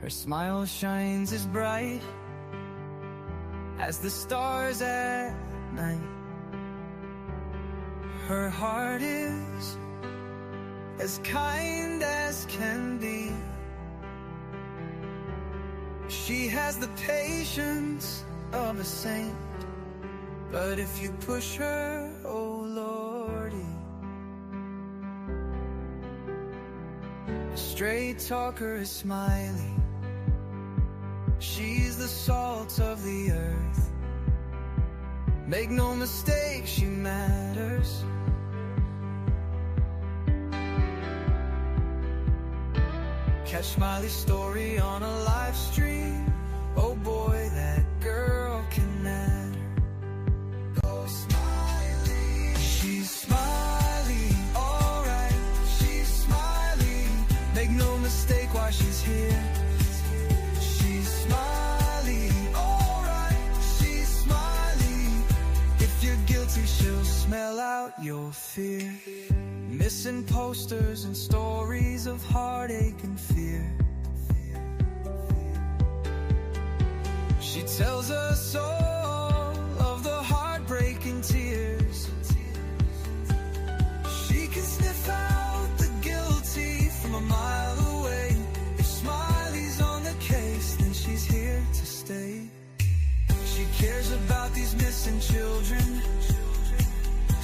Her smile shines as bright as the stars at night. Her heart is as kind as can be. She has the patience of a saint, but if you push her, oh Lordy. A straight talker is Smiley. She's the salt of the earth. Make no mistake, she matters. Catch Smiley's story on a live stream. Oh boy, that girl can matter. Go Smiley. She's Smiley, alright. She's Smiley. Make no mistake why she's here. She's Smiley, alright. She's Smiley. If you're guilty, she'll smell out your fear. Missing posters and stories of heartache and fear. She tells us all of the heartbreaking tears. She can sniff out the guilty from a mile away. If Smiley's on the case, then she's here to stay. She cares about these missing children.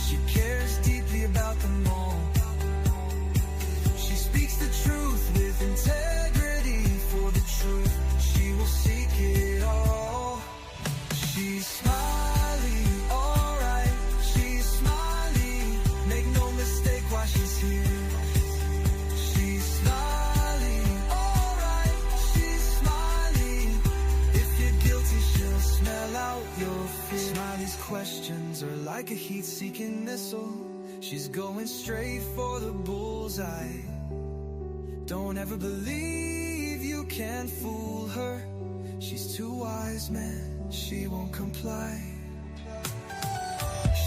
She cares deeply about them all. She speaks the truth with integrity. For the truth, she will seek it all. She's Smiley, alright. She's Smiley. Make no mistake why she's here. She's Smiley, alright. She's Smiley. If you're guilty, she'll smell out your fear. Smiley's questions are like a heat-seeking missile. She's going straight for the bullseye. Don't ever believe you can fool her. She's too wise, man, she won't comply.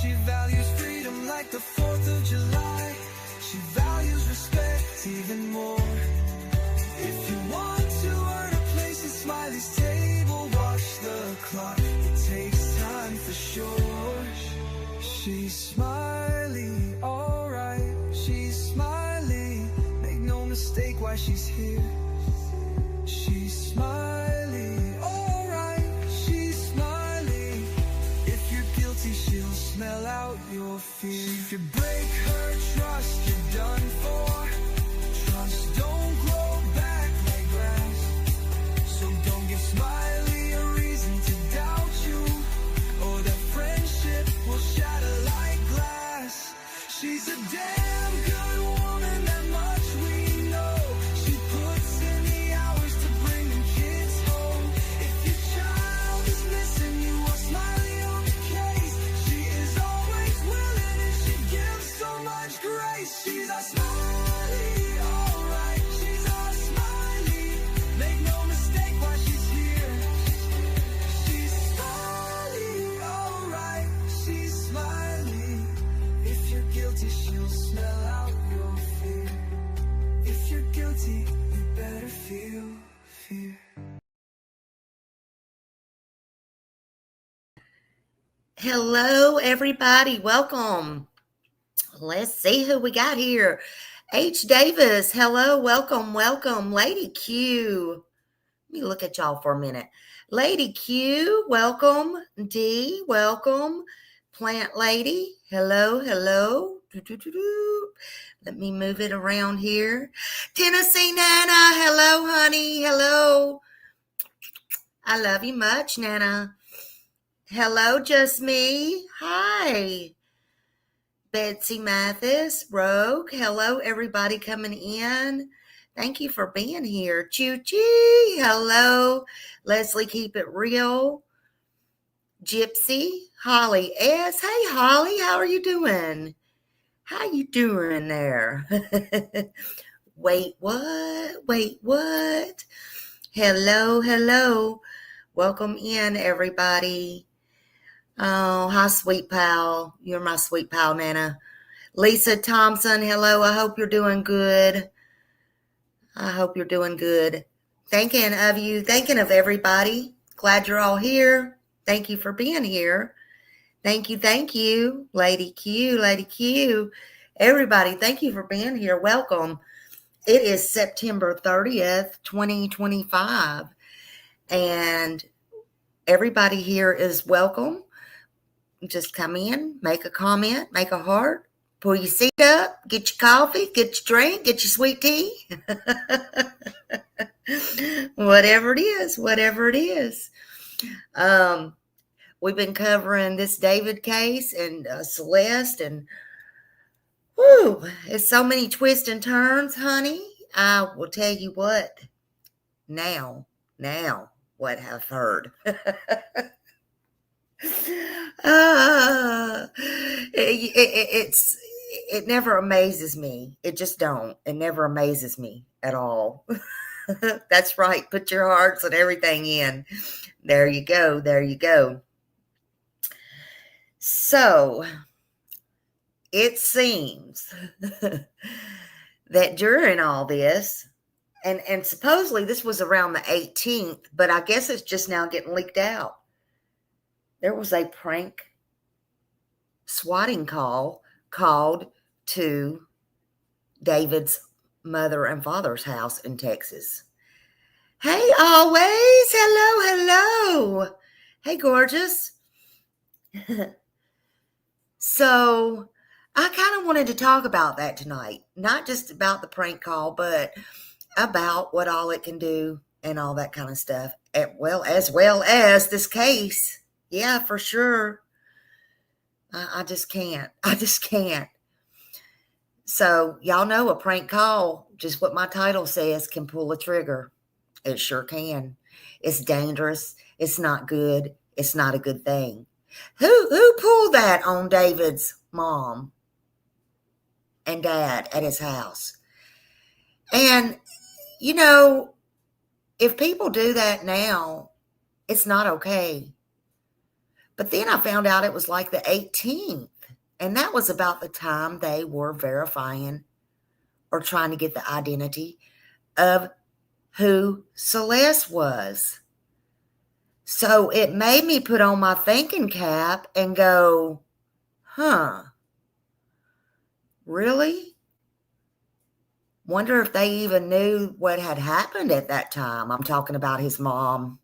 She values freedom like the 4th of July. She values respect even more. If you want to earn a place at Smiley's table, watch the clock, it takes time for sure. She's Smiley, alright. She's Smiley. Make no mistake why she's here. She's Smiley, alright. She's Smiley. If you're guilty, she'll smell out your fear. If you break her trust, you're done for. Trust don't grow back like grass. So don't give Smiley a reason to doubt you, or that friendship will shatter like glass. She's a damn good woman, that much we know. She puts in the hours to bring them kids home. If your child is missing, you are Smiley on the case. She is always willing and she gives so much grace. She's a Smiley, alright. She's a Smiley. Make no mistake why she's here. She's Smiley, alright. She's Smiley. If you're guilty, she'll smell out your fear. If you're guilty, you better feel fear. Hello, everybody. Welcome. Let's see who we got here. H. Davis. Hello. Welcome. Welcome. Lady Q. Let me look at y'all for a minute. Lady Q. Welcome. D. Welcome. Plant Lady. Hello. Hello. Let me move it around here. Tennessee Nana. Hello, honey. Hello. I love you much, Nana. Hello, just me. Hi. Betsy Mathis, Rogue. Hello, everybody coming in. Thank you for being here. Choo-choo. Hello. Leslie, keep it real. Gypsy. Holly S. Hey, Holly, how are you doing? How you doing there? Wait, what? Wait, what? Hello, hello. Welcome in, everybody. Oh, hi, sweet pal. You're my sweet pal, Nana. Lisa Thompson, hello. I hope you're doing good. I hope you're doing good. Thinking of you, thinking of everybody. Glad you're all here. Thank you for being here. Thank you, Lady Q, Lady Q. Everybody, thank you for being here. Welcome. It is September 30th, 2025, and everybody here is welcome. Just come in, make a comment, make a heart, pull your seat up, get your coffee, get your drink, get your sweet tea. Whatever it is. We've been covering this David case and Celeste, and whoo, it's so many twists and turns, honey. I will tell you what. Now, what I've heard. It never amazes me. It just don't. It never amazes me at all. That's right. Put your hearts and everything in. There you go. There you go. So it seems that during all this, and supposedly this was around the 18th, but I guess it's just now getting leaked out. There was a prank swatting call called to David's mother and father's house in Texas. Hey, always. Hello. Hey, gorgeous. So I kind of wanted to talk about that tonight. Not just about the prank call, but about what all it can do and all that kind of stuff. As well as this case. Yeah, for sure. I just can't. So y'all know a prank call, just what my title says, can pull a trigger. It sure can. It's dangerous. It's not good. It's not a good thing. Who pulled that on David's mom and dad at his house? And, you know, if people do that now, it's not okay. But then I found out it was like the 18th, and that was about the time they were verifying or trying to get the identity of who Celeste was. So it made me put on my thinking cap and go, really? Wonder if they even knew what had happened at that time. I'm talking about his mom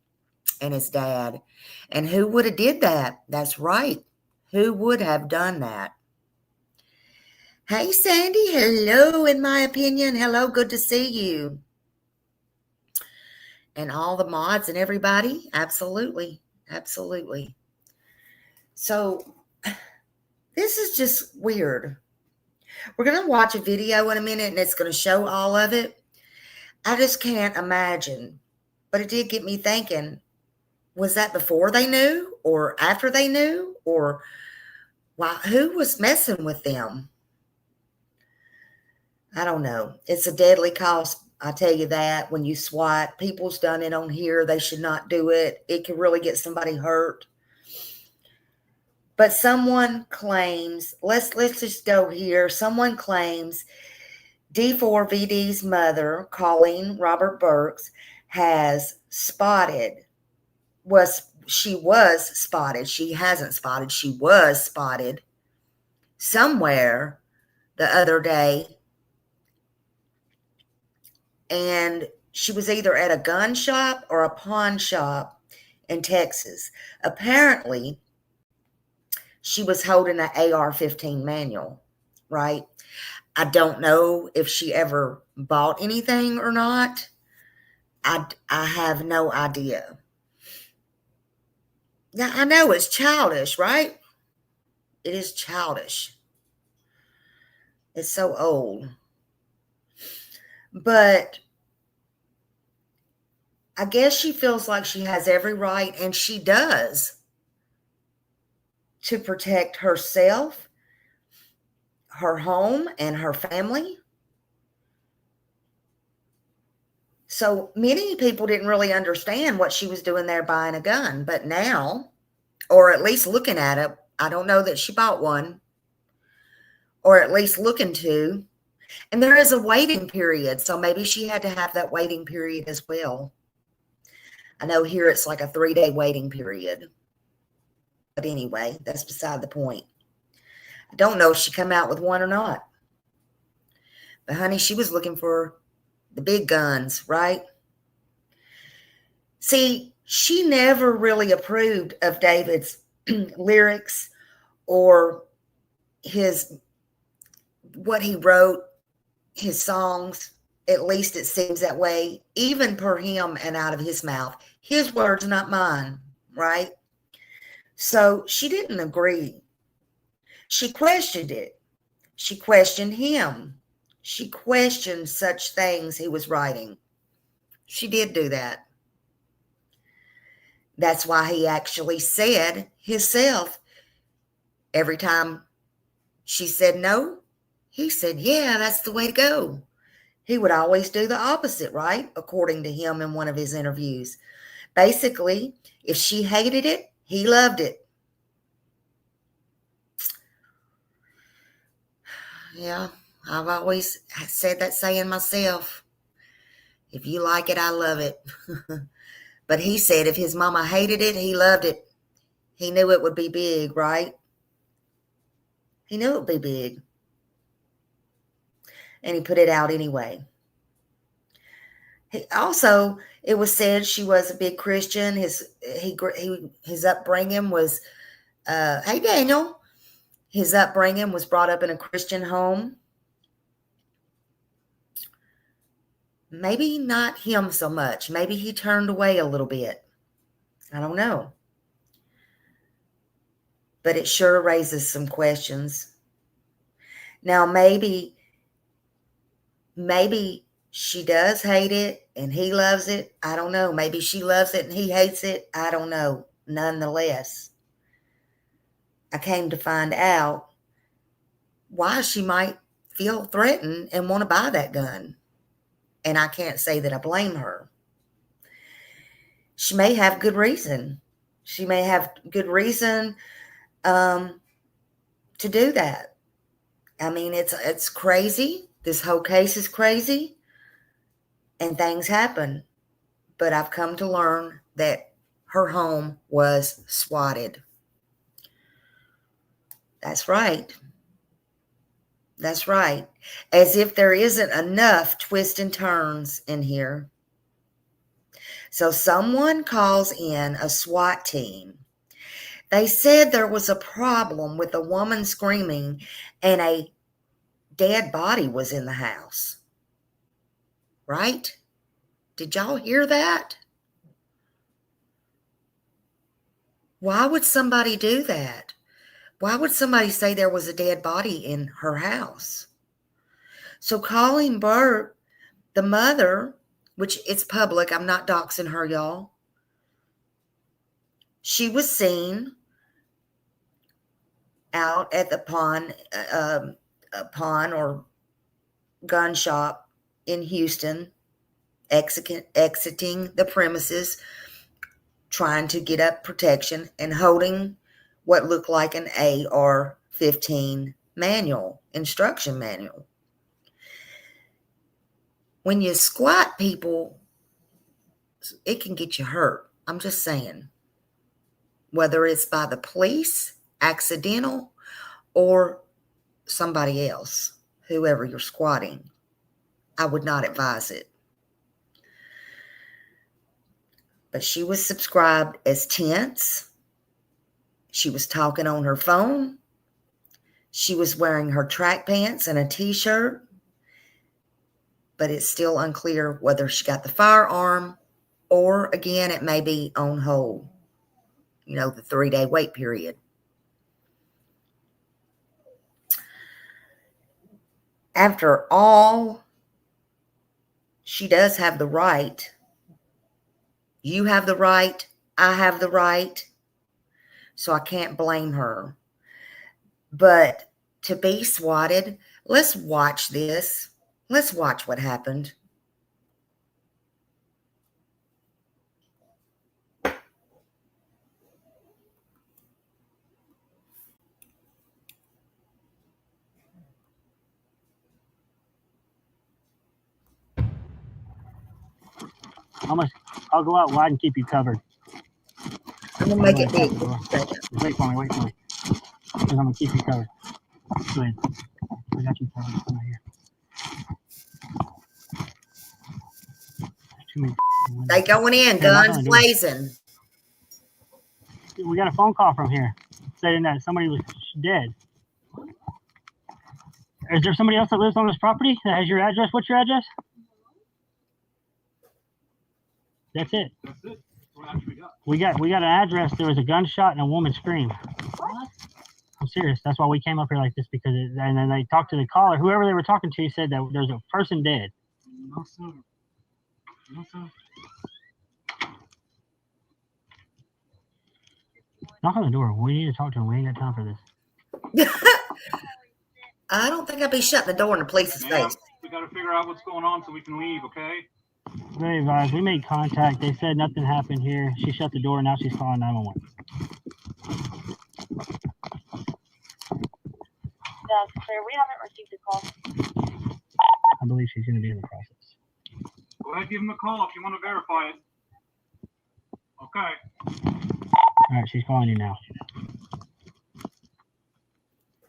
and his dad. And who would have did that? That's right. Who would have done that? Hey, Sandy. Hello, in my opinion. Hello, good to see you. And all the mods and everybody. Absolutely. So this is just weird. We're going to watch a video in a minute, and it's going to show all of it. I just can't imagine. But it did get me thinking, was that before they knew or after they knew? Or who was messing with them? I don't know. It's a deadly cause. I tell you that. When you swat, people's done it on here. They should not do it. It can really get somebody hurt. But someone claims, let's just go here. Someone claims D4VD's mother, Colleen Robert Burks, has spotted. She was spotted. She hasn't spotted. She was spotted somewhere the other day. And she was either at a gun shop or a pawn shop in Texas. Apparently, she was holding an AR-15 manual, right? I don't know if she ever bought anything or not. I have no idea. Now, I know it's childish, right? It is childish. It's so old. But I guess she feels like she has every right, and she does, to protect herself, her home, and her family. So many people didn't really understand what she was doing there buying a gun. But now, or at least looking at it, I don't know that she bought one, or at least looking to. And there is a waiting period. So maybe she had to have that waiting period as well. I know here it's like a 3-day waiting period. But anyway, that's beside the point. I don't know if she come out with one or not. But honey, she was looking for the big guns, right? See, she never really approved of David's lyrics or what he wrote, his songs. At least it seems that way, even per him and out of his mouth. His words, not mine, right? So she didn't agree. She questioned it. She questioned him. She questioned such things he was writing. She did do that. That's why he actually said himself, every time she said no, he said, yeah, that's the way to go. He would always do the opposite, right? According to him in one of his interviews. Basically, if she hated it, he loved it. Yeah, I've always said that saying myself. If you like it, I love it. But he said if his mama hated it, he loved it. He knew it would be big, right? He knew it would be big. And he put it out anyway. Also, it was said she was a big Christian. His upbringing was, hey, Daniel. His upbringing was brought up in a Christian home. Maybe not him so much. Maybe he turned away a little bit. I don't know. But it sure raises some questions. Now, maybe she does hate it and he loves it. I don't know. Maybe she loves it and he hates it. I don't know. Nonetheless, I came to find out why she might feel threatened and want to buy that gun. And I can't say that I blame her. She may have good reason. She may have good reason to do that. I mean, it's crazy. This whole case is crazy. And things happen. But I've come to learn that her home was swatted. That's right. That's right. As if there isn't enough twists and turns in here. So someone calls in a SWAT team. They said there was a problem with a woman screaming and a dead body was in the house. Right? Did y'all hear that? Why would somebody do that? Why would somebody say there was a dead body in her house? So Colleen Burt, the mother, which it's public, I'm not doxing her, y'all. She was seen out at the pawn or gun shop in Houston, exiting the premises, trying to get up protection and holding what looked like an AR-15 instruction manual. When you squat people, it can get you hurt. I'm just saying. Whether it's by the police, accidental, or somebody else, whoever you're squatting, I would not advise it. But she was subscribed as tense. She was talking on her phone. She was wearing her track pants and a t-shirt. But it's still unclear whether she got the firearm or, again, it may be on hold. You know, the 3-day wait period. After all, she does have the right. You have the right. I have the right. So I can't blame her. But to be swatted, let's watch this. Let's watch what happened. How much I'll go out wide and keep you covered. I'm gonna make it big. Just wait for me. Because I'm gonna keep you covered. Go ahead. I got you covered. Come right here. Too many They going in, guns blazing. We got a phone call from here saying that somebody was dead. Is there somebody else that lives on this property that has your address? What's your address? That's it. That's it. What actually We got an address. There was a gunshot and a woman screamed. What? I'm serious. That's why we came up here like this, because and then they talked to the caller. Whoever they were talking to said that there's a person dead. No, sir. No, sir. Knock on the door. We need to talk to him. We ain't got time for this. I don't think I'd be shutting the door in the police's face. We got to figure out what's going on so we can leave, okay? Very advised. We made contact. They said nothing happened here. She shut the door. Now she's calling 911. That's clear. We haven't received a call. I believe she's going to be in the process. Go ahead, give him a call if you want to verify it. Okay. All right, she's calling you now.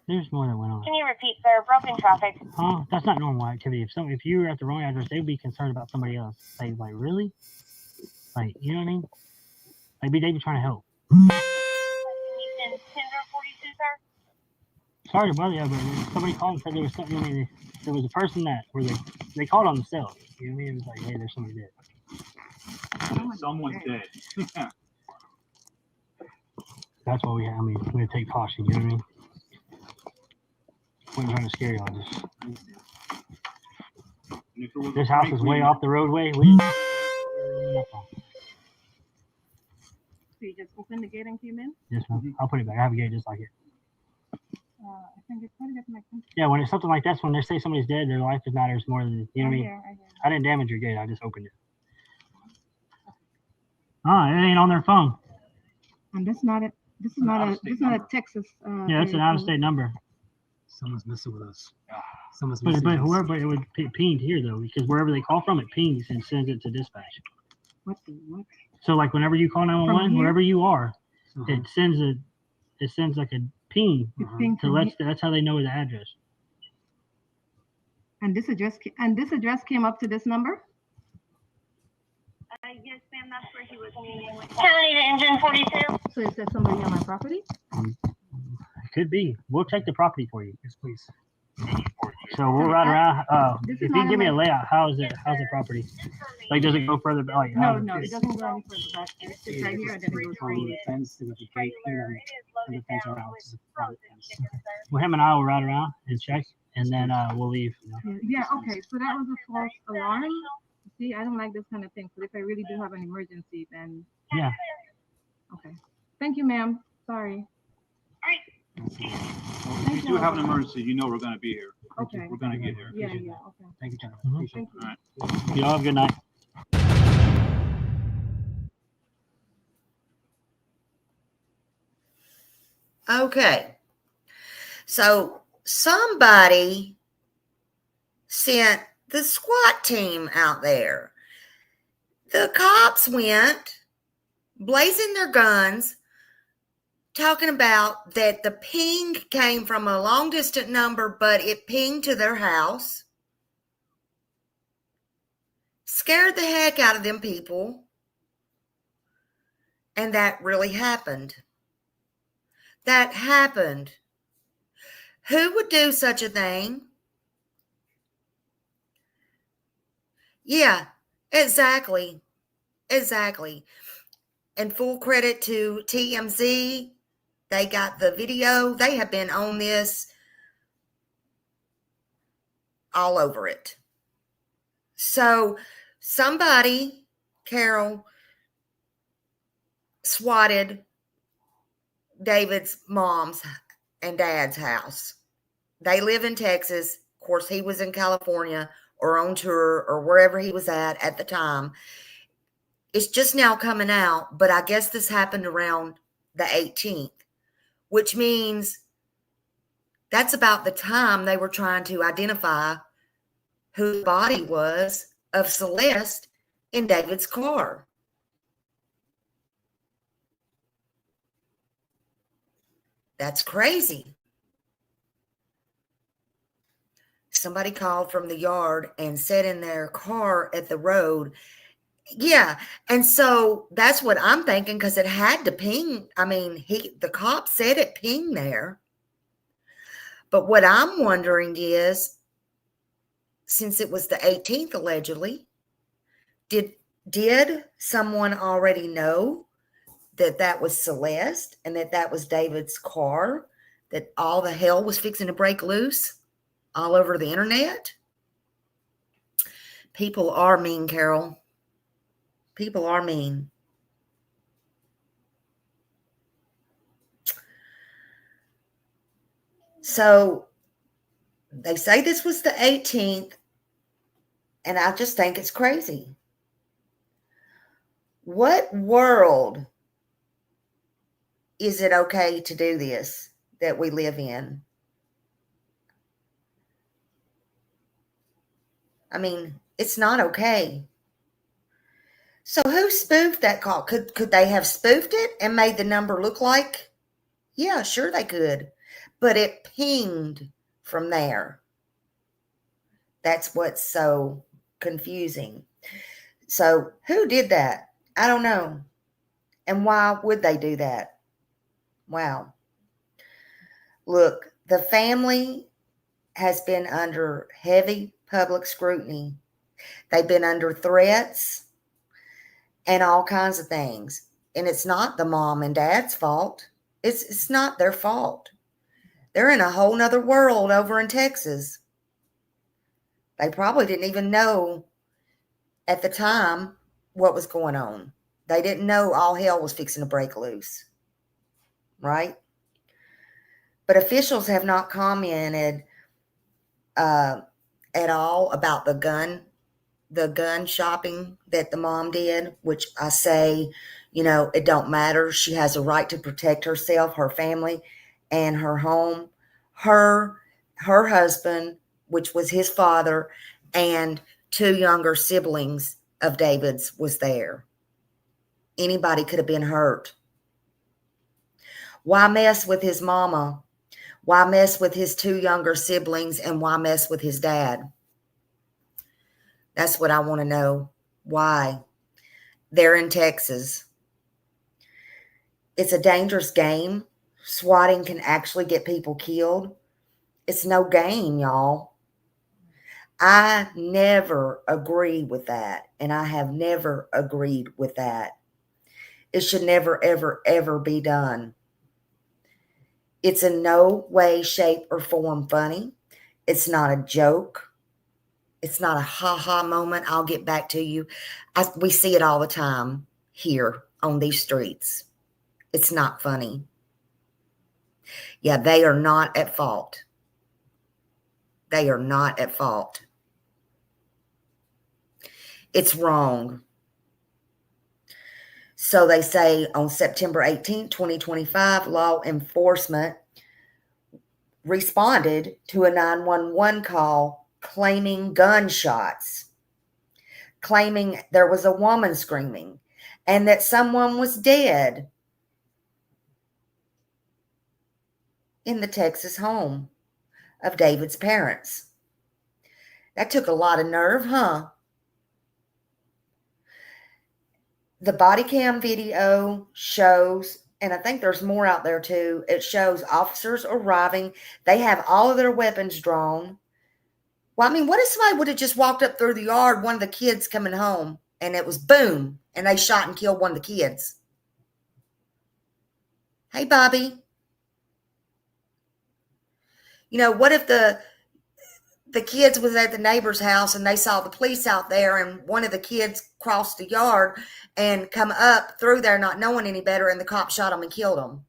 There's more that went on. Can you repeat, sir? Broken traffic. Huh? That's not normal activity. If you were at the wrong address, they would be concerned about somebody else. Like really? Like, you know what I mean? Like, they'd be trying to help. Can you send Tinder 42, sir? Sorry to bother you, but somebody called and said there was something. I mean, there was a person that where they called on themselves. You know what I mean? It was like, hey, there's somebody dead. Someone's dead. That's why we gotta take caution. You know what I mean? Wasn't trying to scare y'all. This house is way off the roadway. So you just opened the gate and came in? Yes, ma'am. I'll put it back. I have a gate just like it. I think it's probably getting my consent. Yeah, when it's something like this, when they say somebody's dead, their life matters more than, you know what I mean? I didn't damage your gate. I just opened it. Oh, it ain't on their phone. And this is not a Texas. Yeah, it's an out-of-state number. Someone's messing with us. But whoever, it would ping here though, because wherever they call from, it pings and sends it to dispatch. What? So like whenever you call 911, wherever you are, it sends like a ping to that's how they know the address. And this address came up to this number? Yes, ma'am. That's where he was meeting with. County to Engine 42. So is that somebody on my property? It could be. We'll check the property for you. Yes, please. So we'll ride around. If you can give me a layout, how's the property? Like, does it go further back? Like, no, it doesn't go any further back. It's right here, and then it goes right here. Fence, and the gate here, and the fence around. Well, him and I will ride around and check, and then we'll leave. Yeah, okay. So that was a false alarm. See, I don't like this kind of thing. But if I really do have an emergency, then yeah. Okay. Thank you, ma'am. Sorry. If you do have an emergency, you know we're going to be here. Okay. We're going to get here. Yeah. Okay. Thank you, John. Thank you. All right. Y'all have a good night. Okay. So somebody sent the SWAT team out there. The cops went blazing their guns, talking about that the ping came from a long distance number, but it pinged to their house. Scared the heck out of them people. And that really happened. That happened. Who would do such a thing? Yeah, exactly. And full credit to TMZ. They got the video. They have been on this all over it. So somebody, Carol, swatted David's mom's and dad's house. They live in Texas. Of course, he was in California or on tour or wherever he was at the time. It's just now coming out, but I guess this happened around the 18th, which means that's about the time they were trying to identify who the body was of Celeste in David's car. That's crazy. Somebody called from the yard and sat in their car at the road. Yeah. And so that's what I'm thinking, because it had to ping. I mean, the cop said it pinged there. But what I'm wondering is, since it was the 18th, allegedly, did someone already know that that was Celeste and that that was David's car, that all the hell was fixing to break loose all over the internet? People are mean, Carol. People are mean. So they say this was the 18th, and I just think it's crazy. What world is it okay to do this that we live in? I mean, it's not okay. So who spoofed that call? Could they have spoofed it and made the number look like? Yeah, sure they could. But it pinged from there. That's what's so confusing. So who did that? I don't know. And why would they do that? Wow. Look, the family has been under heavy public scrutiny. They've been under threats and all kinds of things. And it's not the mom and dad's fault. It's not their fault. They're in a whole nother world over in Texas. They probably didn't even know at the time what was going on. They didn't know all hell was fixing to break loose, right? But officials have not commented at all about the gun shopping that the mom did, which I say, it don't matter. She has a right to protect herself, her family, and her home. Her husband, which was his father, and 2 younger siblings of David's was there. Anybody could have been hurt. Why mess with his mama? Why mess with his 2 younger siblings? And why mess with his dad? That's what I want to know. Why? They're in Texas. It's a dangerous game. Swatting can actually get people killed. It's no game, y'all. I never agree with that. And I have never agreed with that. It should never, ever, ever be done. It's in no way, shape, or form funny. It's not a joke. It's not a ha-ha moment. I'll get back to you. We see it all the time here on these streets. It's not funny. Yeah, they are not at fault. They are not at fault. It's wrong. So they say on September 18, 2025, law enforcement responded to a 911 call claiming gunshots, claiming there was a woman screaming and that someone was dead in the Texas home of David's parents. That took a lot of nerve, huh? The body cam video shows, and I think there's more out there too, it shows officers arriving. They have all of their weapons drawn. Well, I mean, what if somebody would have just walked up through the yard, one of the kids coming home, and it was boom, and they shot and killed one of the kids? Hey, Bobby. What if the kids was at the neighbor's house and they saw the police out there and one of the kids crossed the yard and come up through there not knowing any better and the cop shot them and killed them?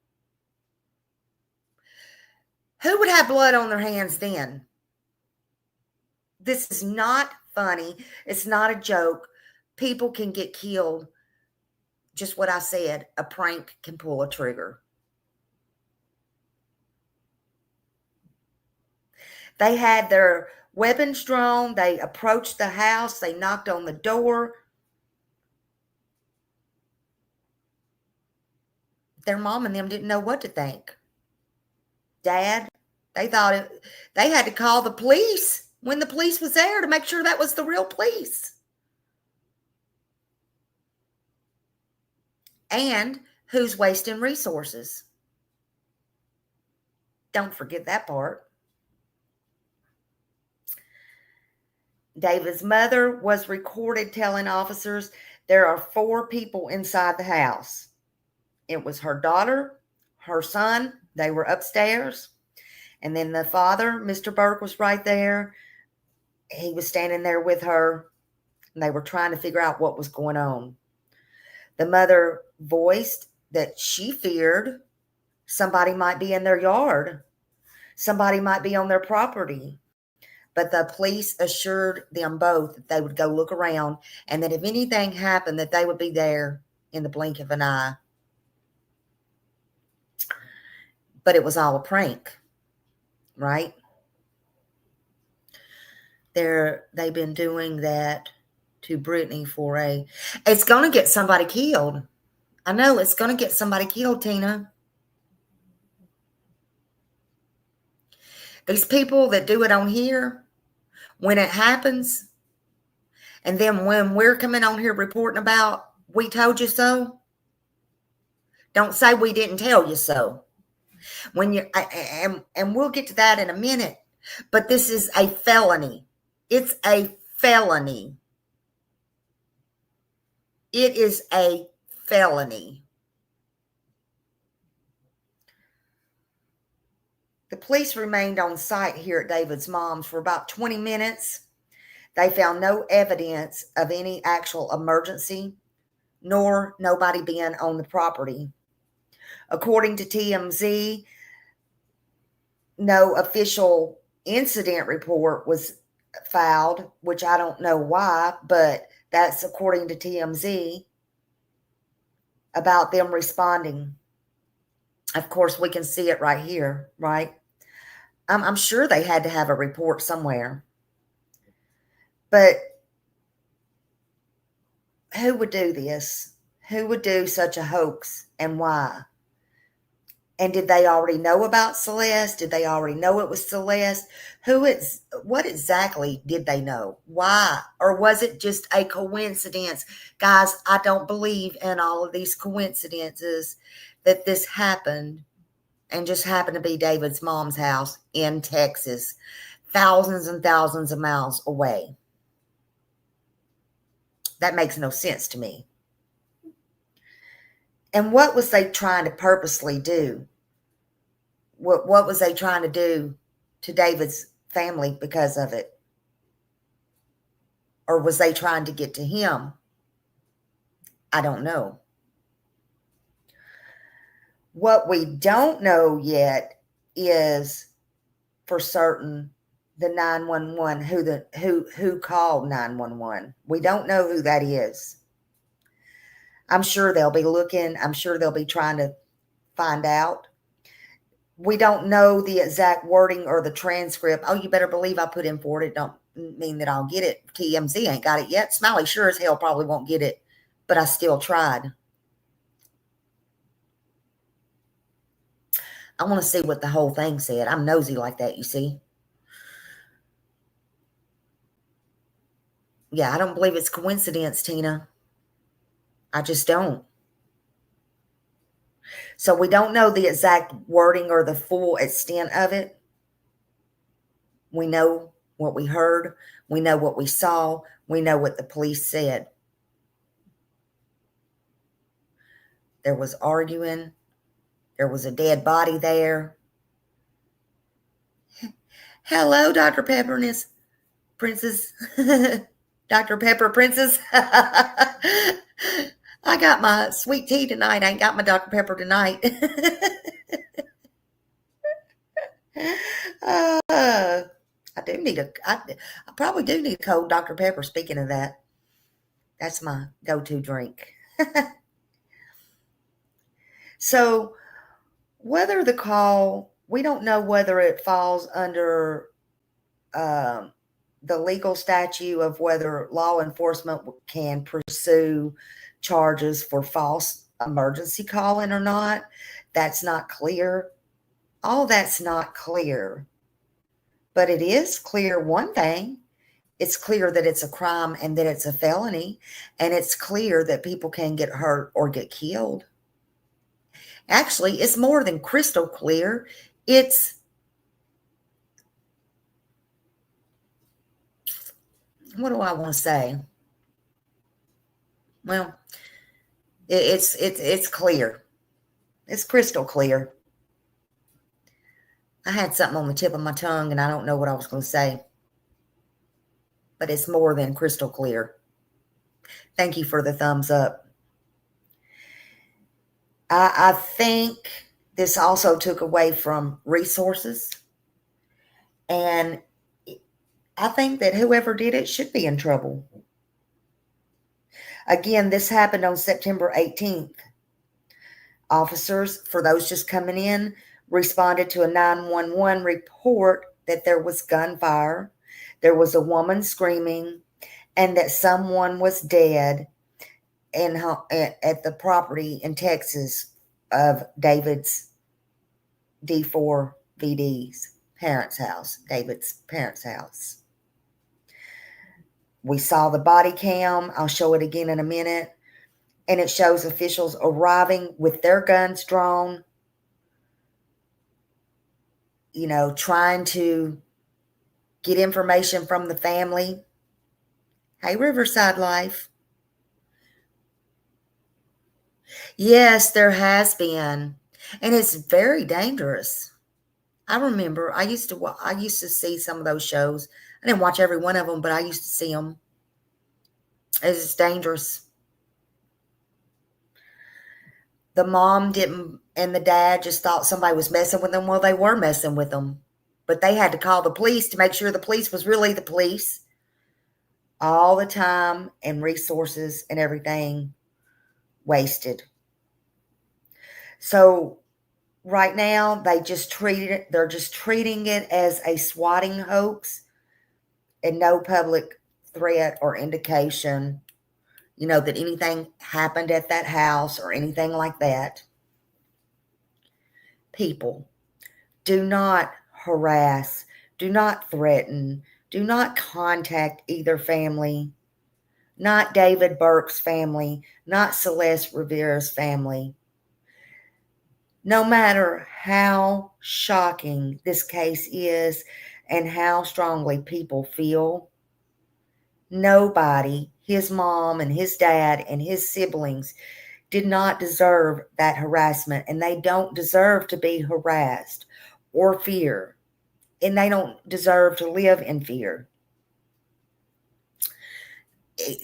Who would have blood on their hands then? This is not funny. It's not a joke. People can get killed. Just what I said, a prank can pull a trigger. They had their weapons drawn. They approached the house. They knocked on the door. Their mom and them didn't know what to think. Dad, they thought they had to call the police when the police was there to make sure that was the real police. And who's wasting resources? Don't forget that part. David's mother was recorded telling officers there are 4 people inside the house. It was her daughter, her son, they were upstairs, and then the father, Mr. Burke, was right there. He was standing there with her, and they were trying to figure out what was going on. The mother voiced that she feared somebody might be in their yard. Somebody might be on their property. But the police assured them both that they would go look around and that if anything happened, that they would be there in the blink of an eye. But it was all a prank, right? They've been doing that to Brittany for it's going to get somebody killed. I know it's going to get somebody killed, Tina. These people that do it on here, when it happens, and then when we're coming on here reporting about, we told you so, don't say we didn't tell you so. When you and we'll get to that in a minute, but this is a felony. It's a felony. It is a felony. The police remained on site here at David's mom's for about 20 minutes. They found no evidence of any actual emergency, nor nobody being on the property. According to TMZ, no official incident report was filed, which I don't know why, but that's according to TMZ about them responding. Of course, we can see it right here, right? I'm sure they had to have a report somewhere. But who would do this? Who would do such a hoax, and why? And did they already know about Celeste? Did they already know it was Celeste? What exactly did they know? Why? Or was it just a coincidence? Guys, I don't believe in all of these coincidences that this happened and just happened to be David's mom's house in Texas, thousands and thousands of miles away. That makes no sense to me. And what was they trying to purposely do? What was they trying to do to David's family because of it? Or was they trying to get to him? I don't know. What we don't know yet is for certain the 911, who called 911. We don't know who that is. I'm sure they'll be looking. I'm sure they'll be trying to find out. We don't know the exact wording or the transcript. Oh, you better believe I put in for it. It don't mean that I'll get it. TMZ ain't got it yet. Smiley sure as hell probably won't get it, but I still tried. I want to see what the whole thing said. I'm nosy like that, you see. Yeah, I don't believe it's coincidence, Tina. I just don't. So we don't know the exact wording or the full extent of it. We know what we heard. We know what we saw. We know what the police said. There was arguing. There was a dead body there. Hello, Dr. Pepper and his princess. Dr. Pepper Princess. I got my sweet tea tonight. I ain't got my Dr. Pepper tonight. I probably do need a cold Dr. Pepper. Speaking of that, that's my go-to drink. So whether the call, we don't know whether it falls under the legal statute of whether law enforcement can pursue charges for false emergency calling or not. That's not clear. All that's not clear. But it is clear one thing. It's clear that it's a crime and that it's a felony. And it's clear that people can get hurt or get killed. Actually, it's more than crystal clear. It's, what do I want to say? Well, it's clear. It's crystal clear. I had something on the tip of my tongue and I don't know what I was going to say. But it's more than crystal clear. Thank you for the thumbs up. I think this also took away from resources. And I think that whoever did it should be in trouble. Again, this happened on September 18th. Officers, for those just coming in, responded to a 911 report that there was gunfire, there was a woman screaming, and that someone was dead at the property in Texas of David's D4 VD's parents' house, David's parents' house. We saw the body cam. I'll show it again in a minute. And it shows officials arriving with their guns drawn, you know, trying to get information from the family. Hey, Riverside Life. Yes, there has been. And it's very dangerous. I remember I used to see some of those shows. I didn't watch every one of them, but I used to see them. It's dangerous. The mom didn't, and the dad just thought somebody was messing with them. Well, they were messing with them. But they had to call the police to make sure the police was really the police. All the time and resources and everything wasted. So right now, they're just treating it as a swatting hoax and no public threat or indication, you know, that anything happened at that house or anything like that. People, do not harass, do not threaten, do not contact either family, not David Burke's family, not Celeste Rivera's family. No matter how shocking this case is and how strongly people feel, nobody, his mom and his dad and his siblings, did not deserve that harassment, and they don't deserve to be harassed or fear, and they don't deserve to live in fear.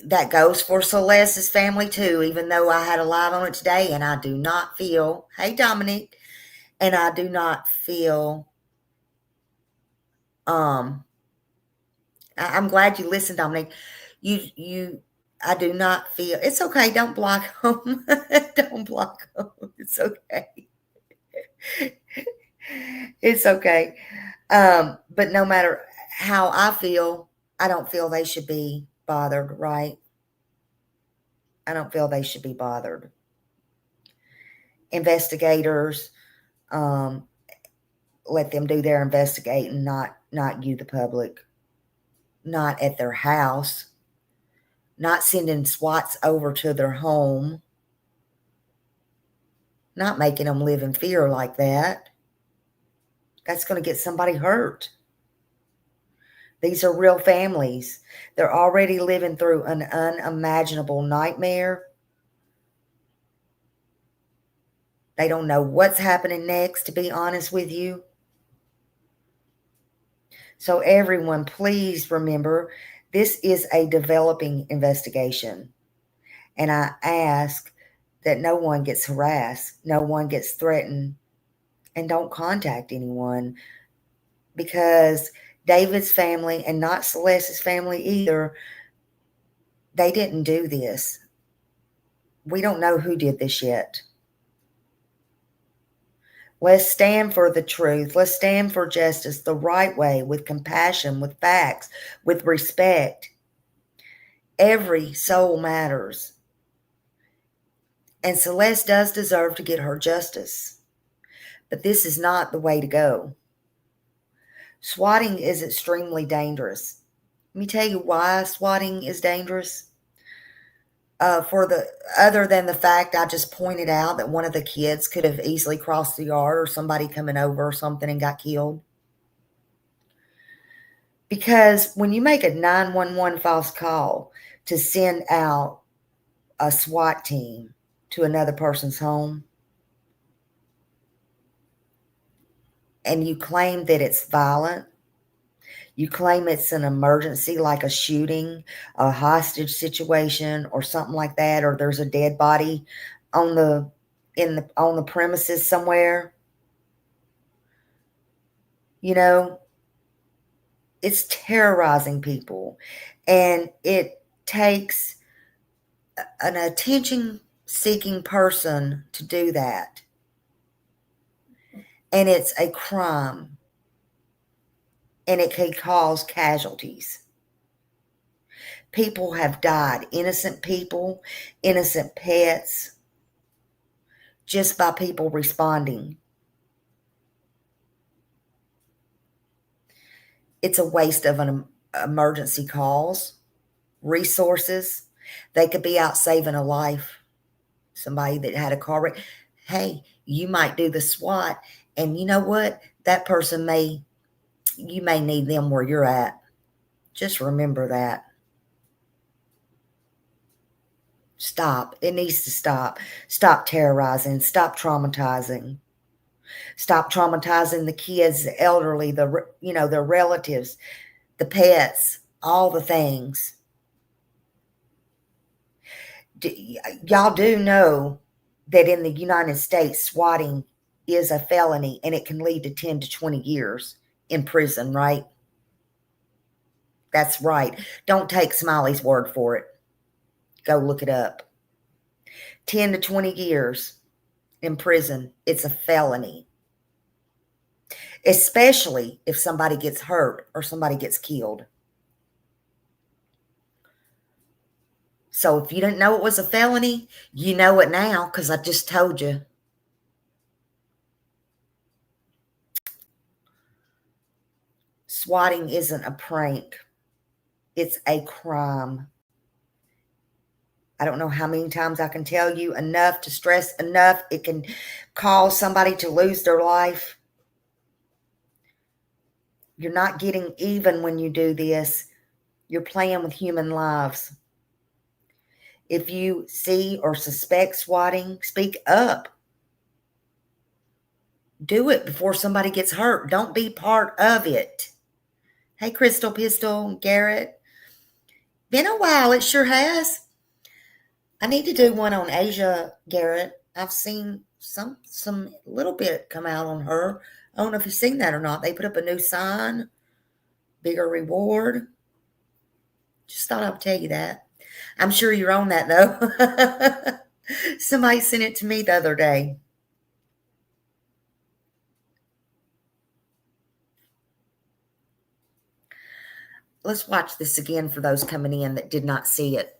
That goes for Celeste's family too, even though I had a live on it today, and I do not feel, hey Dominic, and I do not feel, I'm glad you listened, Dominic. I do not feel, it's okay, don't block them. Don't block them. It's okay. It's okay. But no matter how I feel, I don't feel they should be bothered, right? I don't feel they should be bothered. Investigators, let them do their investigating, not you, the public. Not at their house. Not sending SWATs over to their home. Not making them live in fear like that. That's going to get somebody hurt. These are real families. They're already living through an unimaginable nightmare. They don't know what's happening next, to be honest with you. So everyone, please remember, this is a developing investigation. And I ask that no one gets harassed, no one gets threatened, and don't contact anyone, because David's family, and not Celeste's family either, they didn't do this. We don't know who did this yet. Let's stand for the truth. Let's stand for justice the right way, with compassion, with facts, with respect. Every soul matters. And Celeste does deserve to get her justice. But this is not the way to go. Swatting is extremely dangerous. Let me tell you why swatting is dangerous. Other than the fact I just pointed out that one of the kids could have easily crossed the yard or somebody coming over or something and got killed. Because when you make a 911 false call to send out a SWAT team to another person's home, and you claim that it's violent, you claim it's an emergency like a shooting, a hostage situation or something like that, or there's a dead body on the premises somewhere, it's terrorizing people, and it takes an attention-seeking person to do that. And it's a crime, and it can cause casualties. People have died, innocent people, innocent pets, just by people responding. It's a waste of an emergency calls, resources. They could be out saving a life. Somebody that had a car wreck. Hey, you might do the SWAT, and you know what? That person you may need them where you're at. Just remember that. Stop. It needs to stop. Stop terrorizing. Stop traumatizing. Stop traumatizing the kids, the elderly, their relatives, the pets, all the things. Y'all do know that in the United States, swatting is a felony, and it can lead to 10 to 20 years in prison, right? That's right. Don't take Smiley's word for it. Go look it up. 10 to 20 years in prison. It's a felony. Especially if somebody gets hurt or somebody gets killed. So if you didn't know it was a felony, you know it now because I just told you. Swatting isn't a prank. It's a crime. I don't know how many times I can tell you enough to stress enough. It can cause somebody to lose their life. You're not getting even when you do this. You're playing with human lives. If you see or suspect swatting, speak up. Do it before somebody gets hurt. Don't be part of it. Hey, Crystal Pistol, Garrett. Been a while. It sure has. I need to do one on Asia, Garrett. I've seen some little bit come out on her. I don't know if you've seen that or not. They put up a new sign. Bigger reward. Just thought I would tell you that. I'm sure you're on that, though. Somebody sent it to me the other day. Let's watch this again for those coming in that did not see it.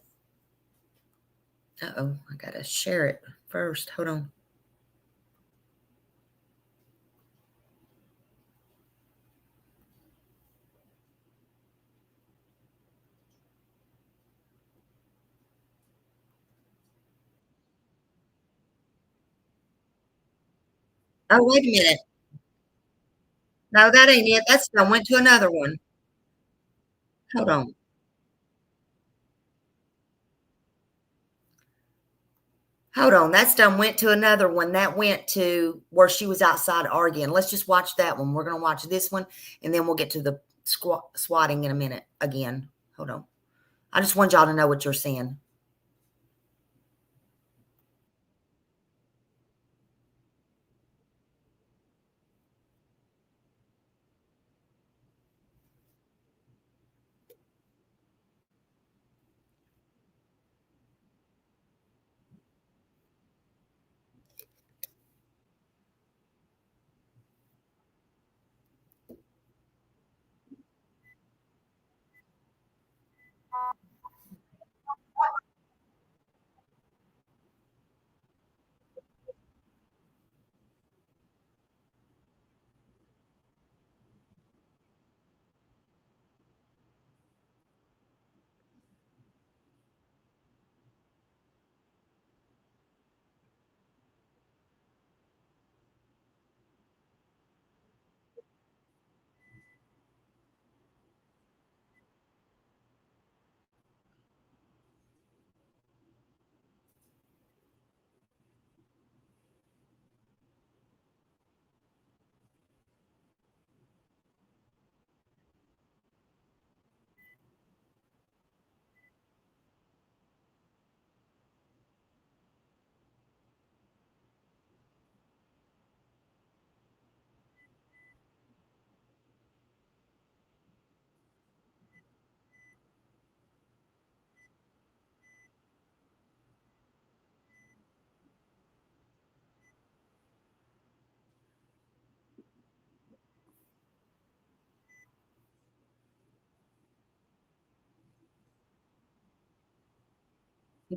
Uh-oh, I got to share it first. Hold on. Oh, wait a minute. No, that ain't it. That's I went to another one. Hold on. Hold on. That's done went to another one. That went to where she was outside arguing. Let's just watch that one. We're going to watch this one, and then we'll get to the swatting in a minute again. Hold on. I just want y'all to know what you're seeing.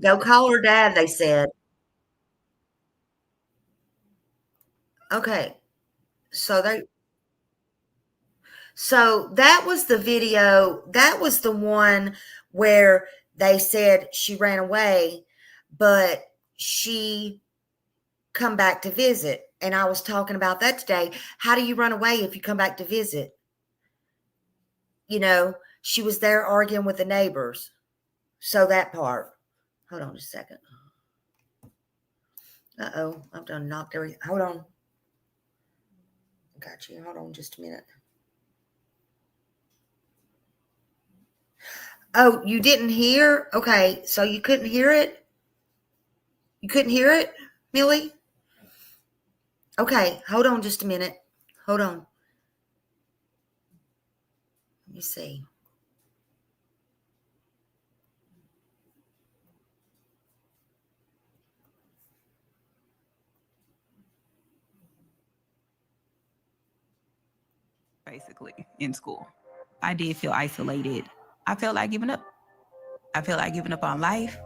Go call her dad, they said. Okay. So that was the video. That was the one where they said she ran away, but she come back to visit. And I was talking about that today. How do you run away if you come back to visit? You know, she was there arguing with the neighbors. So that part. Hold on just a second. Uh-oh, I've done knocked everything. Hold on. Got you. Hold on just a minute. Oh, you didn't hear? Okay, so you couldn't hear it? You couldn't hear it, Millie? Okay, hold on just a minute. Hold on. Let me see. Basically, in school, I did feel isolated. I felt like giving up. I felt like giving up on life.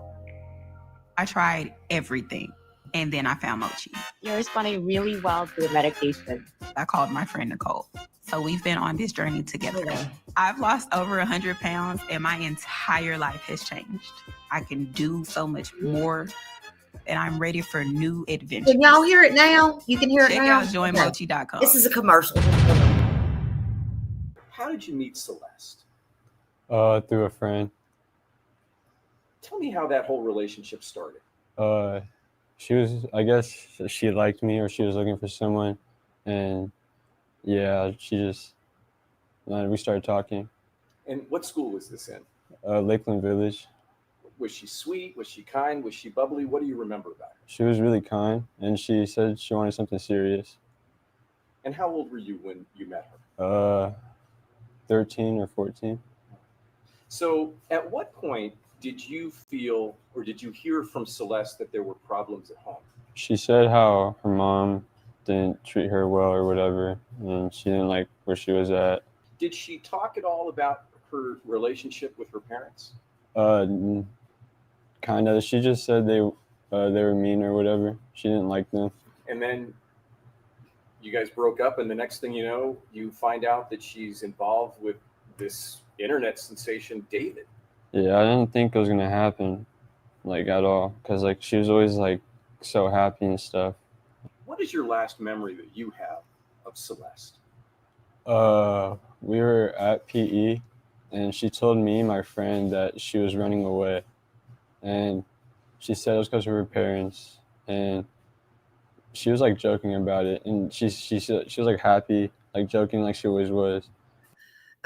I tried everything, and then I found Mochi. You're responding really well to the medication. I called my friend Nicole. So we've been on this journey together. I've lost over 100 pounds, and my entire life has changed. I can do so much more, and I'm ready for new adventures. Can y'all hear it now? You can hear it now? Check out joinmochi.com. This is a commercial. How did you meet Celeste? Through a friend. Tell me how that whole relationship started. She was, I guess she liked me, or she was looking for someone, and yeah, we started talking. And what school was this in? Lakeland Village. Was she sweet? Was she kind? Was she bubbly? What do you remember about her? She was really kind, and she said she wanted something serious. And how old were you when you met her? 13 or 14. So at what point did you feel, or did you hear from Celeste that there were problems at home? She said how her mom didn't treat her well or whatever, and she didn't like where she was at. Did she talk at all about her relationship with her parents? Kind of. She just said they were mean or whatever. She didn't like them. And then you guys broke up, and the next thing you know, you find out that she's involved with this internet sensation, David. Yeah, I didn't think it was gonna happen, like, at all, because like she was always like so happy and stuff. What is your last memory that you have of Celeste? We were at PE, and she told me and my friend that she was running away, and she said it was because of her parents, and she was like joking about it, and she said she was like happy, like joking like she always was.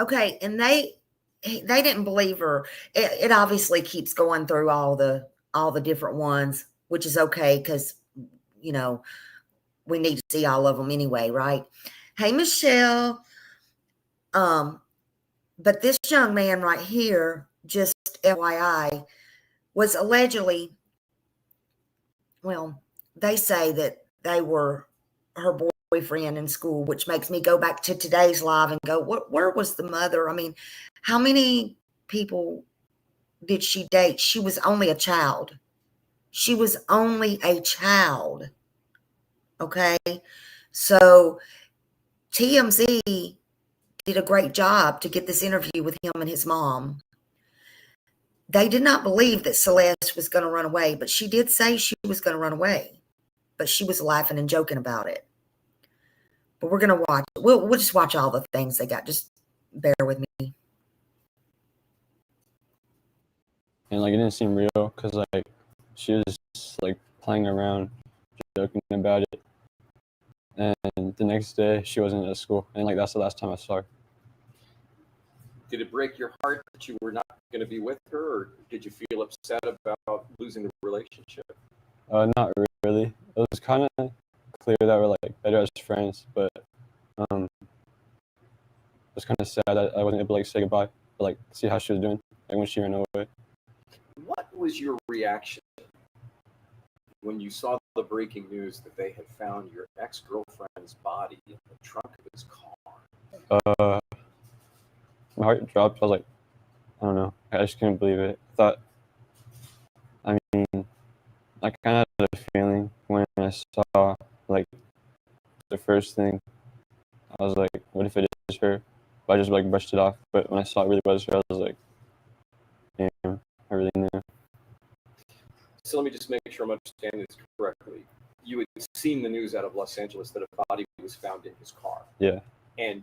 Okay, and they didn't believe her. It obviously keeps going through all the different ones, which is okay because, you know, we need to see all of them anyway, right? Hey, Michelle. But this young man right here, just FYI, was allegedly, well, they say that they were her boyfriend in school, which makes me go back to today's live and go, where was the mother? I mean, how many people did she date? She was only a child. She was only a child. Okay. So TMZ did a great job to get this interview with him and his mom. They did not believe that Celeste was going to run away, but she did say she was going to run away. But she was laughing and joking about it. But we're going to watch. We'll just watch all the things they got. Just bear with me. And like it didn't seem real because like she was just, like playing around, joking about it. And the next day she wasn't at school, and like that's the last time I saw her. Did it break your heart that you were not going to be with her, or did you feel upset about losing the relationship? Not really. It was kind of clear that we're like better as friends, but it was kind of sad that I wasn't able to like say goodbye, or like see how she was doing, like when she ran away. What was your reaction when you saw the breaking news that they had found your ex-girlfriend's body in the trunk of his car? My heart dropped. I was like, I don't know. I just couldn't believe it. I I kind of had a feeling when I saw like the first thing. I was like, what if it is her? But I just like brushed it off. But when I saw it really was her, I was like, damn, I really knew. So let me just make sure I'm understanding this correctly. You had seen the news out of Los Angeles that a body was found in his car. Yeah. And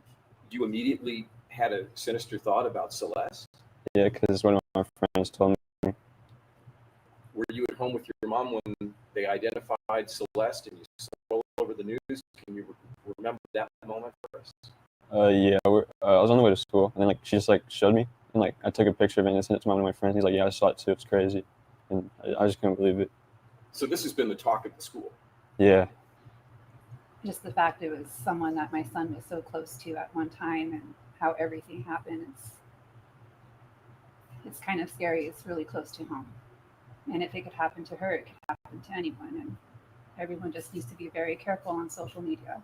you immediately had a sinister thought about Celeste? Yeah, because one of my friends told me. Were you at home with your mom when they identified Celeste and you saw it all over the news? Can you remember that moment for us? Yeah, I was on the way to school, and then like she just like showed me, and like I took a picture of it and sent it to one of my friends. He's like, "Yeah, I saw it too. It's crazy," and I just couldn't believe it. So this has been the talk of the school. Yeah. Just the fact it was someone that my son was so close to at one time, and how everything happened. It's kind of scary. It's really close to home, and if it could happen to her, it could happen to anyone. And everyone just needs to be very careful on social media.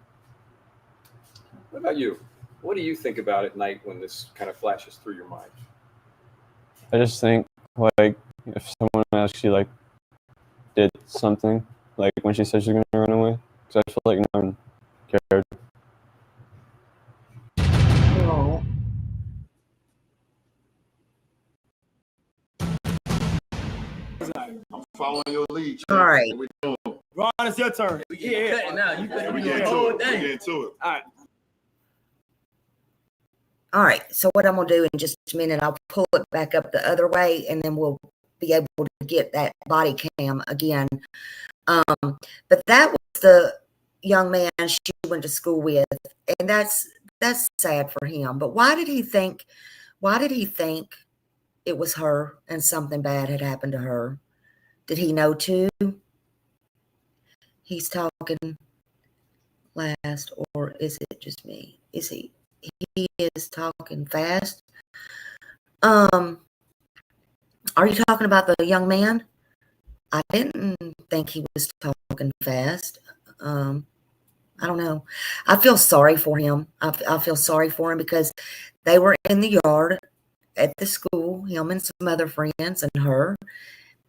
What about you? What do you think about at night when this kind of flashes through your mind? I just think like if someone actually like did something, like when she said she was gonna run away, because I feel like no one cared. Oh. I'm following your lead. All right. Ron, it's your turn. Yeah, now you better do the whole thing. Get into it. All right. All right. So what I'm going to do in just a minute, I'll pull it back up the other way, and then we'll be able to get that body cam again. But that was the young man she went to school with, and that's sad for him. But why did he think it was her and something bad had happened to her? Did he know too? He's talking last, or is it just me? He is talking fast. Are you talking about the young man? I didn't think he was talking fast. I don't know. I feel sorry for him. I feel sorry for him because they were in the yard at the school, him and some other friends and her.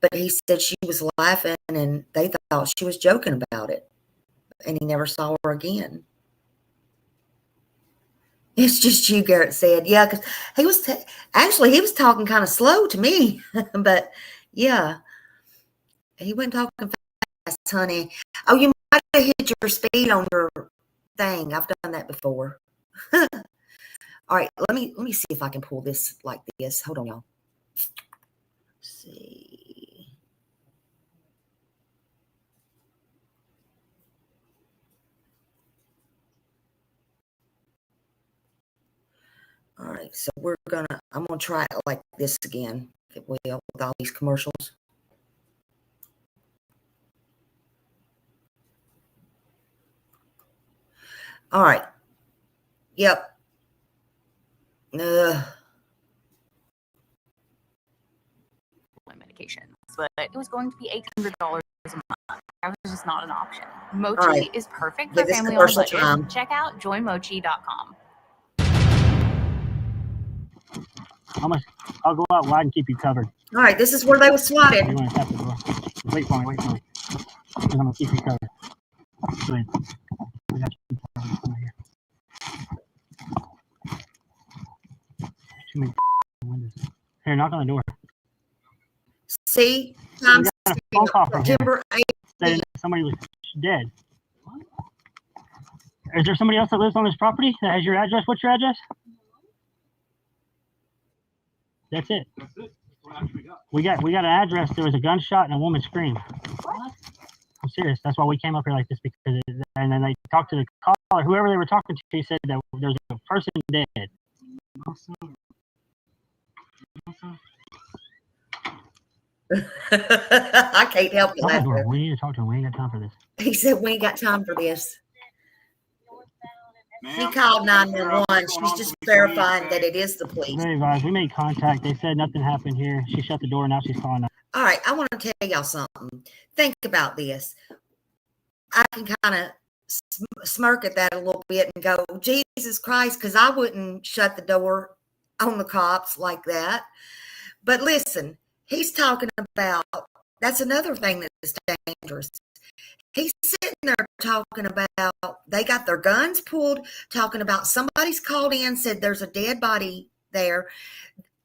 But he said she was laughing and they thought she was joking about it. And he never saw her again. It's just you, Garrett said. Yeah, because he was he was talking kind of slow to me. But yeah, he went talking fast, honey. Oh, you might have hit your speed on your thing. I've done that before. All right, let me see if I can pull this like this. Hold on, y'all. Let's see. All right, so I'm gonna try it like this again, if it will, with all these commercials. All right. Yep. Medications, but it was going to be $800 a month. That was just not an option. Mochi right. is perfect Give for this family on a commercial budget. time. Check out joymochi.com. I'll go out wide and keep you covered. All right, this is where they were You swatted. want to tap the door? Wait for me. Because I'm going to keep you covered. Go ahead. We got you covered. Come here. Too many windows. Here, knock on the door. See? We got a phone call from here September 8th. saying somebody was dead. Is there somebody else that lives on this property that has your address? What's your address? That's it. That's it. That's what actually got. We got an address. There was a gunshot and a woman screamed. What? I'm serious. That's why we came up here like this, because and then they talked to the caller, whoever they were talking to. He said that there's a person dead. No, sir. No, sir. I can't help it. We need to talk to him. We ain't got time for this. He said we ain't got time for this. She Ma'am, called 911. what's She's going on just so we can verifying leave, that it is the police. Very advised. We made contact. They said nothing happened here. She shut the door. Now she's calling us. All right, I want to tell y'all something. Think about this. I can kind of smirk at that a little bit and go, Jesus Christ, because I wouldn't shut the door on the cops like that. But listen, he's talking about That's another thing that's dangerous. He's sitting there talking about, they got their guns pulled, talking about somebody's called in, said there's a dead body there.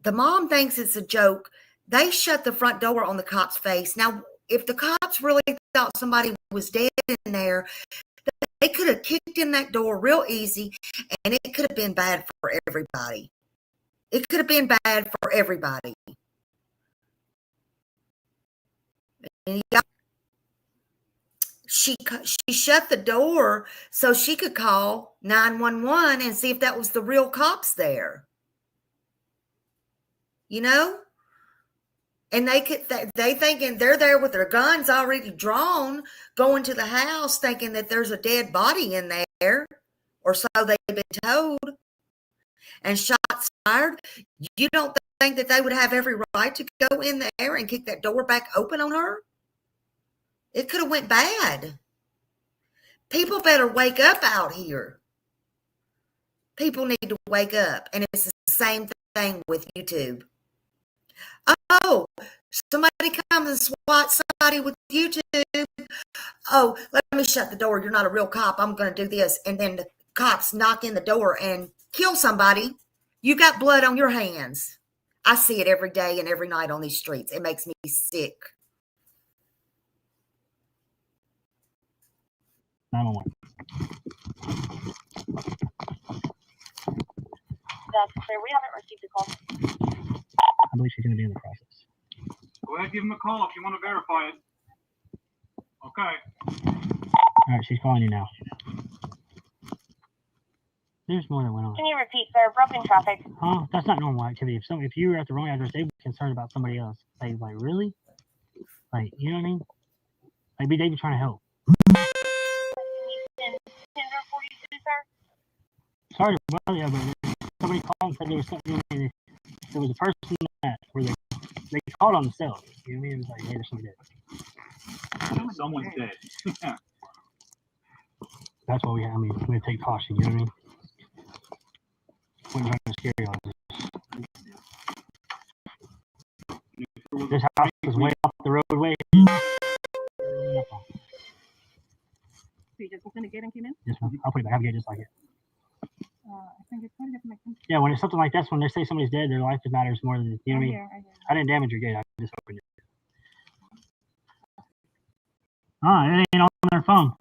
The mom thinks it's a joke. They shut the front door on the cop's face. Now, if the cops really thought somebody was dead in there, they could have kicked in that door real easy, and it could have been bad for everybody. It could have been bad for everybody. She shut the door so she could call 911 and see if that was the real cops there. You know? And they thinking they're there with their guns already drawn, going to the house thinking that there's a dead body in there, or so they've been told. And shots fired. You don't think that they would have every right to go in there and kick that door back open on her? It could have went bad. People better wake up out here. People need to wake up. And it's the same thing with YouTube. Oh, somebody comes and swat somebody with YouTube. Oh, let me shut the door. You're not a real cop. I'm going to do this. And then the cops knock in the door and kill somebody. You got blood on your hands. I see it every day and every night on these streets. It makes me sick. 911. That's clear. We haven't received a call. I believe she's going to be in the process. Go ahead, give him a call if you want to verify it. Okay. All right, she's calling you now. There's more that went on. Can you repeat, sir? Broken traffic. Huh? That's not normal activity. If you were at the wrong address, they'd be concerned about somebody else. Like really? Like, you know what I mean? Like, they'd be trying to help. Sorry to bother you, but somebody called and said there was something. There was a person that where they called on themselves. You know what I mean? It was like, hey, there's somebody dead. Someone's dead. That's what we have. I mean, we take caution. You know what I mean? We're trying to scare you. This house is way off the roadway. So you just opened the gate and came in? Yes, ma'am. I'll put it back. I'll get it just like it. I think it's probably my country. Yeah, when it's something like this, when they say somebody's dead, their life matters more than, you know what I mean? I didn't damage your gate. I just opened it. It ain't on their phone.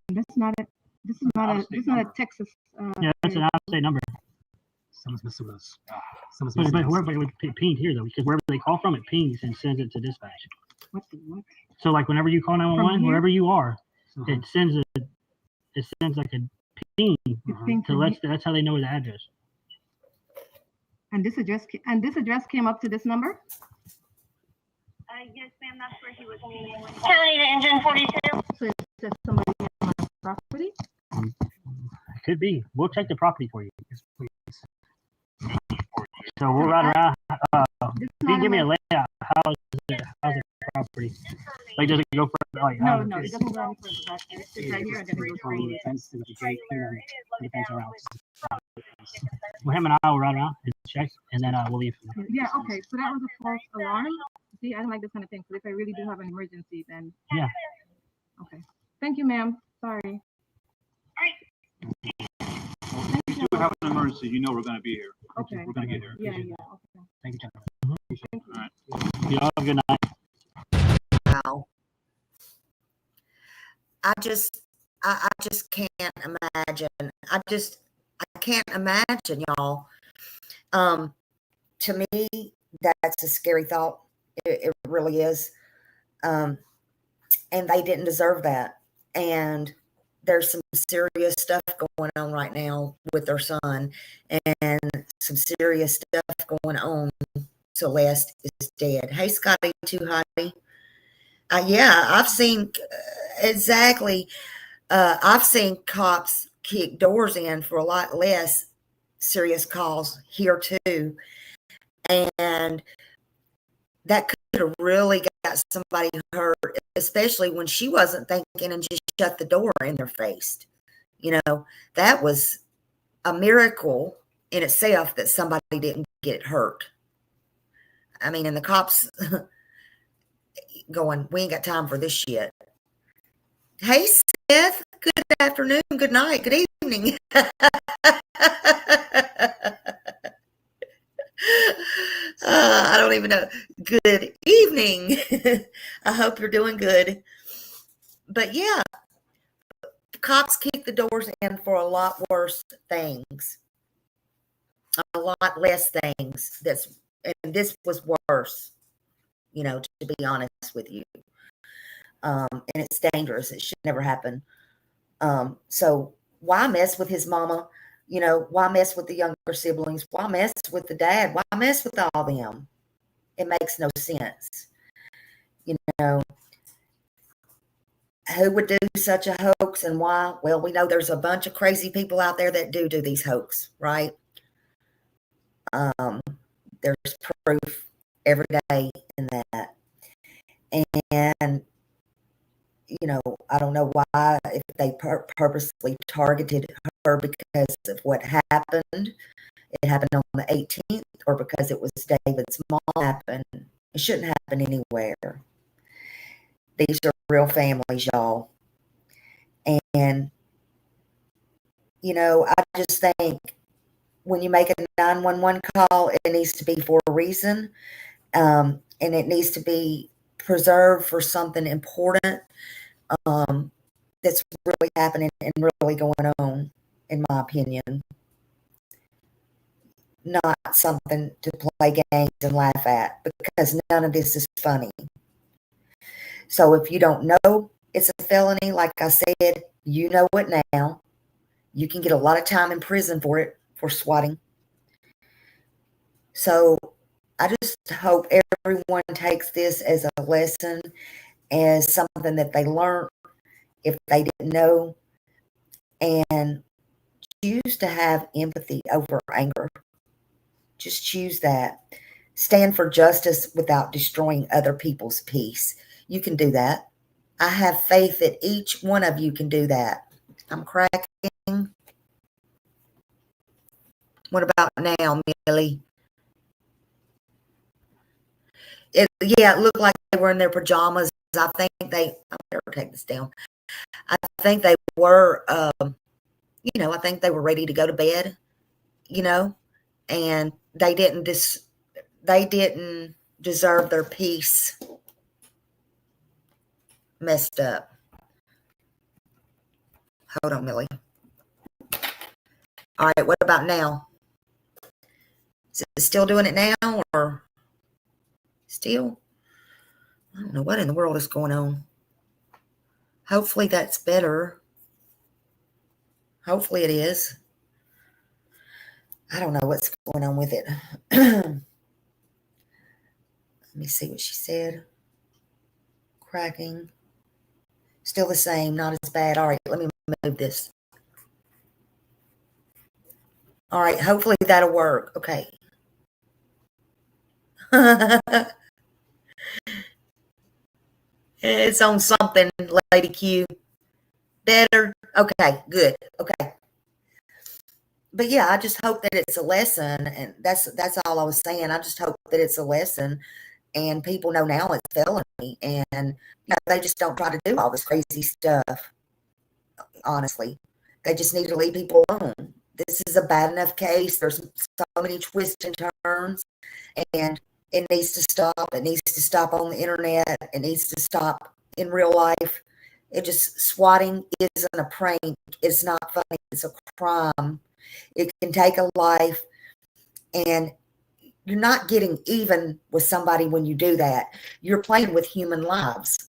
This is not a Texas. Yeah, that's an out-of-state number. Someone's missing us. But whoever it would pinged here though, because wherever they call from, it pings and sends it to dispatch. What the what? So like whenever you call 911, wherever you are, it sends like a ping to that's how they know the address. And this address came up to this number? Yes, ma'am. That's where he was meeting with County to Engine 42. So it's just somebody on my property? It could be. We'll check the property for you. Yes, please. So we'll ride around. If you give me a layout, how's the property? Like, does it go for like? No, it doesn't go any further. It's right here. Well, him and I will ride around and check, and then we'll leave. Yeah. Okay. So that was a false alarm. See, I don't like this kind of thing. So if I really do have an emergency, then yeah. Okay. Thank you, ma'am. Sorry. If you do have an emergency, you know we're going to be here. Okay. We're going to get here. Yeah. Okay. Thank you, gentlemen. All right. Y'all have a good night. Wow. I just can't imagine. I can't imagine, y'all. To me, that's a scary thought. It really is. And they didn't deserve that. And there's some serious stuff going on right now with their son, and some serious stuff going on. Celeste is dead. Hey, Scotty, too hottie. Yeah, I've seen exactly. I've seen cops kick doors in for a lot less serious calls here too, and that could have really got somebody hurt, especially when she wasn't thinking and just shut the door in their face. You know, that was a miracle in itself that somebody didn't get hurt. I mean, and the cops, going, we ain't got time for this shit. Hey, Seth. Good afternoon, good night, good evening. I don't even know. Good evening. I hope you're doing good. But yeah, cops kick the doors in for a lot worse things, a lot less things. And this was worse, to be honest with you. And it's dangerous. It should never happen. So why mess with his mama? Why mess with the younger siblings? Why mess with the dad? Why mess with all them? It makes no sense. Who would do such a hoax and why? Well, we know there's a bunch of crazy people out there that do these hoax, right? There's proof every day in that. And, I don't know why, if they purposely targeted her because of what happened. It happened on the 18th, or because it was David's mom happened. It shouldn't happen anywhere. These are real families, y'all. And, I just think when you make a 911 call, it needs to be for a reason. And it needs to be preserved for something important that's really happening and really going on, in my opinion. Not something to play games and laugh at, because none of this is funny. So if you don't know it's a felony, like I said, you know it now. You can get a lot of time in prison for it, for swatting. So I just hope everyone takes this as a lesson, as something that they learned if they didn't know, and choose to have empathy over anger. Just choose that. Stand for justice without destroying other people's peace. You can do that. I have faith that each one of you can do that. I'm cracking. What about now, Millie? It looked like they were in their pajamas. I better take this down. I think they were, I think they were ready to go to bed, and they didn't deserve their peace messed up. Hold on, Millie. All right, what about now? Is it still doing it now, or still? I don't know what in the world is going on. Hopefully that's better. Hopefully it is. I don't know what's going on with it. Let me see what she said. Cracking. Still the same, not as bad. All right, let me move this. All right, hopefully that'll work. Okay. It's on something, Lady Q. Better? Okay, good. Okay. But yeah, I just hope that it's a lesson, and that's all I was saying. I just hope that it's a lesson, and people know now it's felony, and they just don't try to do all this crazy stuff. Honestly, they just need to leave people alone. This is a bad enough case. There's so many twists and turns, and it needs to stop. It needs to stop on the internet. It needs to stop in real life. Swatting isn't a prank. It's not funny. It's a crime. It can take a life, and you're not getting even with somebody when you do that. You're playing with human lives.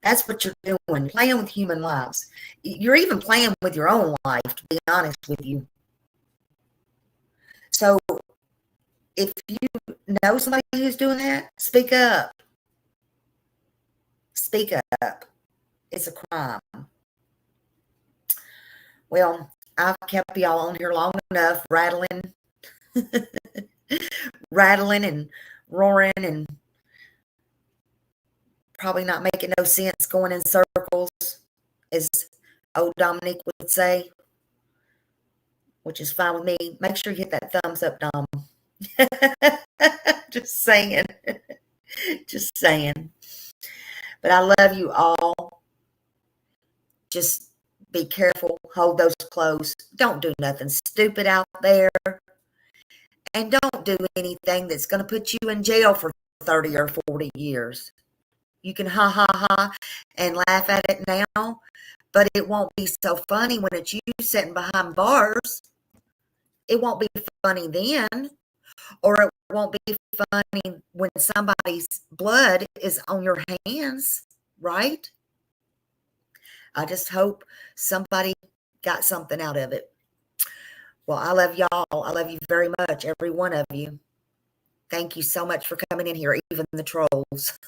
That's what you're doing, playing with human lives. You're even playing with your own life, to be honest with you. So if you know somebody who's doing that, speak up. Speak up. It's a crime. Well, I've kept y'all on here long enough, rattling and roaring, and probably not making no sense, going in circles, as old Dominique would say, which is fine with me. Make sure you hit that thumbs up, Dom. Just saying. Just saying. But I love you all. Just be careful. Hold those close. Don't do nothing stupid out there. And don't do anything that's going to put you in jail for 30 or 40 years. You can ha ha ha and laugh at it now, but it won't be so funny when it's you sitting behind bars. It won't be funny then, or it won't be funny when somebody's blood is on your hands, right? I just hope somebody got something out of it. Well, I love y'all. I love you very much, every one of you. Thank you so much for coming in here, even the trolls.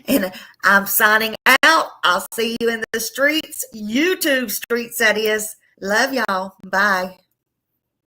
And I'm signing out. I'll see you in the streets, YouTube streets, that is. Love y'all. Bye.